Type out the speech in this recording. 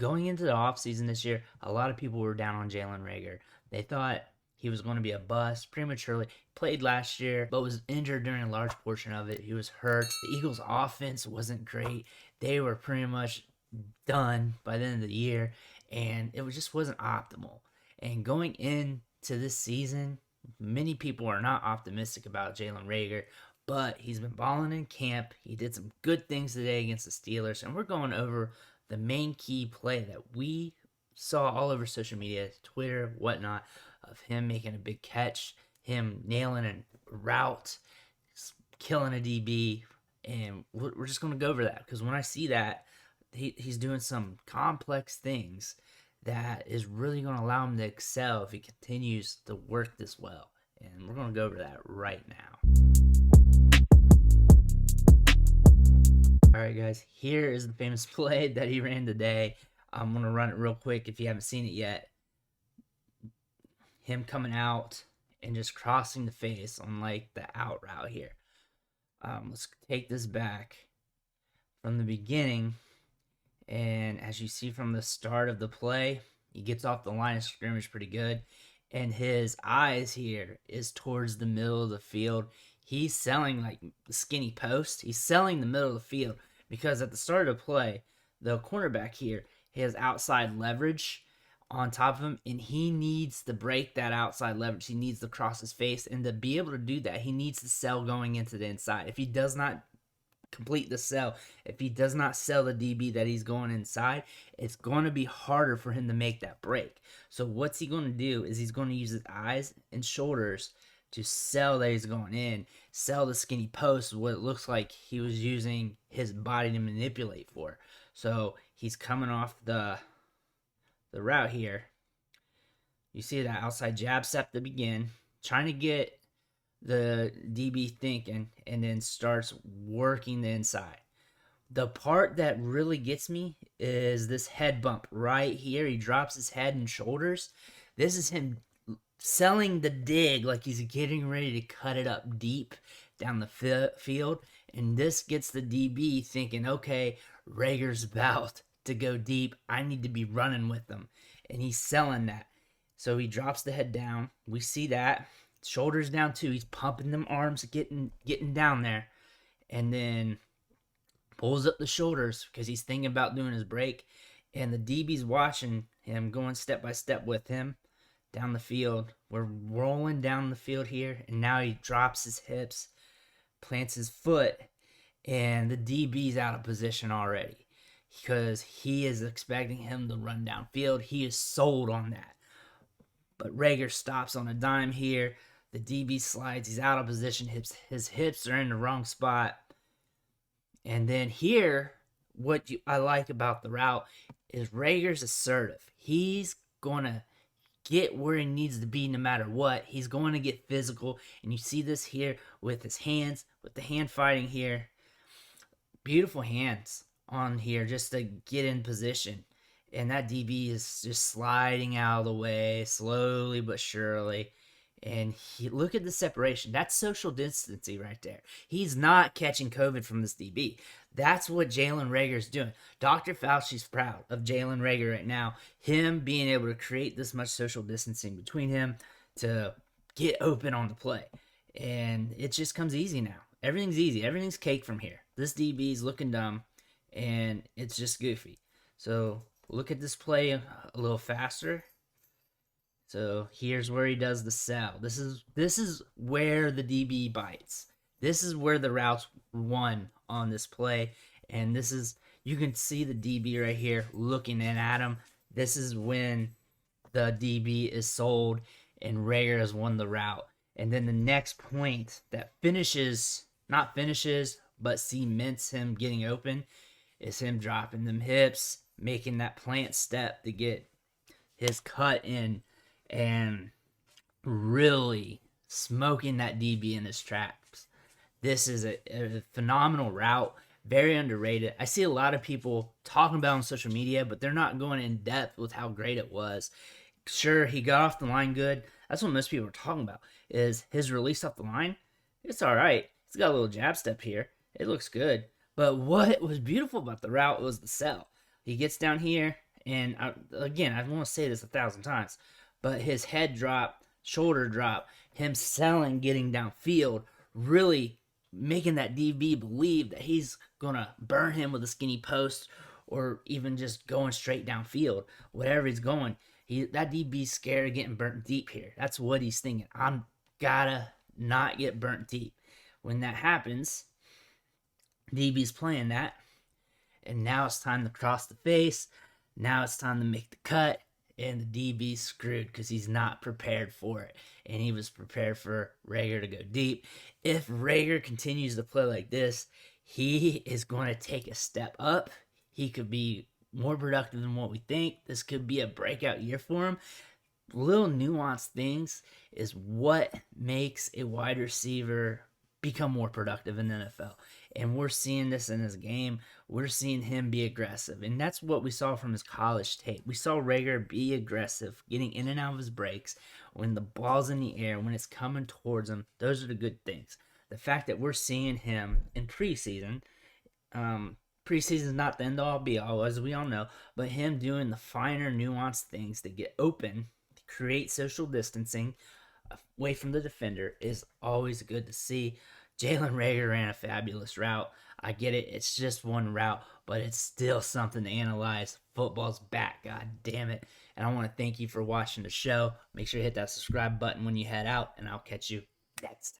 Going into the offseason this year, a lot of people were down on Jalen Reagor. They thought he was going to be a bust prematurely. Played last year, but was injured during a large portion of it. He was hurt. The Eagles' offense wasn't great. They were pretty much done by the end of the year, and it just wasn't optimal. And going into this season, many people are not optimistic about Jalen Reagor, but he's been balling in camp. He did some good things today against the Steelers, and we're going over the main key play that we saw all over social media, Twitter, whatnot, of him making a big catch, him nailing a route, killing a DB, and we're just going to go over that because when I see that, he's doing some complex things that is really going to allow him to excel if he continues to work this well. And we're going to go over that right now. All right, guys, here is the famous play that he ran today. I'm going to run it real quick if you haven't seen it yet. Him coming out and just crossing the face on like the out route here. Let's take this back from the beginning. And as you see from the start of the play, he gets off the line of scrimmage pretty good. And his eyes here is towards the middle of the field. He's selling like the skinny post. He's selling the middle of the field because at the start of the play, the cornerback here has outside leverage on top of him, and he needs to break that outside leverage. He needs to cross his face, and to be able to do that, he needs to sell going into the inside. If he does not complete the sell, if he does not sell the DB that he's going inside, it's going to be harder for him to make that break. So what's he going to do is he's going to use his eyes and shoulders to sell that he's going in, sell the skinny post, what it looks like he was using his body to manipulate for. So he's coming off the route here. You see that outside jab step to begin, trying to get the DB thinking, and then starts working the inside. The part that really gets me is this head bump right here. He drops his head and shoulders. This is him selling the dig like he's getting ready to cut it up deep down the field. And this gets the DB thinking, okay, Reagor's about to go deep. I need to be running with them. And he's selling that. So he drops the head down. We see that. Shoulders down too. He's pumping them arms, getting down there. And then pulls up the shoulders because he's thinking about doing his break. And the DB's watching him, going step by step with him down the field. We're rolling down the field here. And now he drops his hips, plants his foot, and the DB's out of position already because he is expecting him to run downfield. He is sold on that. But Reagor stops on a dime here. The DB slides. He's out of position. His hips are in the wrong spot. And then here, I like about the route is Reagor's assertive. He's going to get where he needs to be no matter what. He's going to get physical. And you see this here with his hands, with the hand fighting here. Beautiful hands on here just to get in position. And that DB is just sliding out of the way slowly but surely. And look at the separation. That's social distancing right there. He's not catching COVID from this DB. That's what Jalen Reagor's doing. Dr. Fauci's proud of Jalen Reagor right now. Him being able to create this much social distancing between him to get open on the play. And it just comes easy now. Everything's easy. Everything's cake from here. This DB's looking dumb, and it's just goofy. So look at this play a little faster. So here's where he does the sell. This is where the DB bites. This is where the routes won on this play. And this is, you can see the DB right here looking in at him. This is when the DB is sold and Reagor has won the route. And then the next point that not finishes, but cements him getting open is him dropping them hips, making that plant step to get his cut in, and really smoking that DB in his tracks. This is a phenomenal route, very underrated. I see a lot of people talking about it on social media, but they're not going in depth with how great it was. Sure, he got off the line good. That's what most people are talking about, is his release off the line. It's all right. He's got a little jab step here. It looks good. But what was beautiful about the route was the sell. He gets down here, And again, I want to say this 1,000 times, but his head drop, shoulder drop, him selling, getting downfield, really making that DB believe that he's gonna burn him with a skinny post, or even just going straight downfield, whatever he's going. That DB's scared of getting burnt deep here. That's what he's thinking. I'm gotta not get burnt deep. When that happens, DB's playing that, and now it's time to cross the face. Now it's time to make the cut, and the DB's screwed because he's not prepared for it. And he was prepared for Reagor to go deep. If Reagor continues to play like this, he is going to take a step up. He could be more productive than what we think. This could be a breakout year for him. Little nuanced things is what makes a wide receiver become more productive in the NFL. And we're seeing this in his game. We're seeing him be aggressive. And that's what we saw from his college tape. We saw Reagor be aggressive, getting in and out of his breaks. When the ball's in the air, when it's coming towards him, those are the good things. The fact that we're seeing him in preseason, preseason is not the end all be all, as we all know, but him doing the finer, nuanced things to get open, to create social distancing away from the defender is always good to see. Jalen Reagor ran a fabulous route. I get it. It's just one route, but it's still something to analyze. Football's back. God damn it. And I want to thank you for watching the show. Make sure you hit that subscribe button when you head out, and I'll catch you next.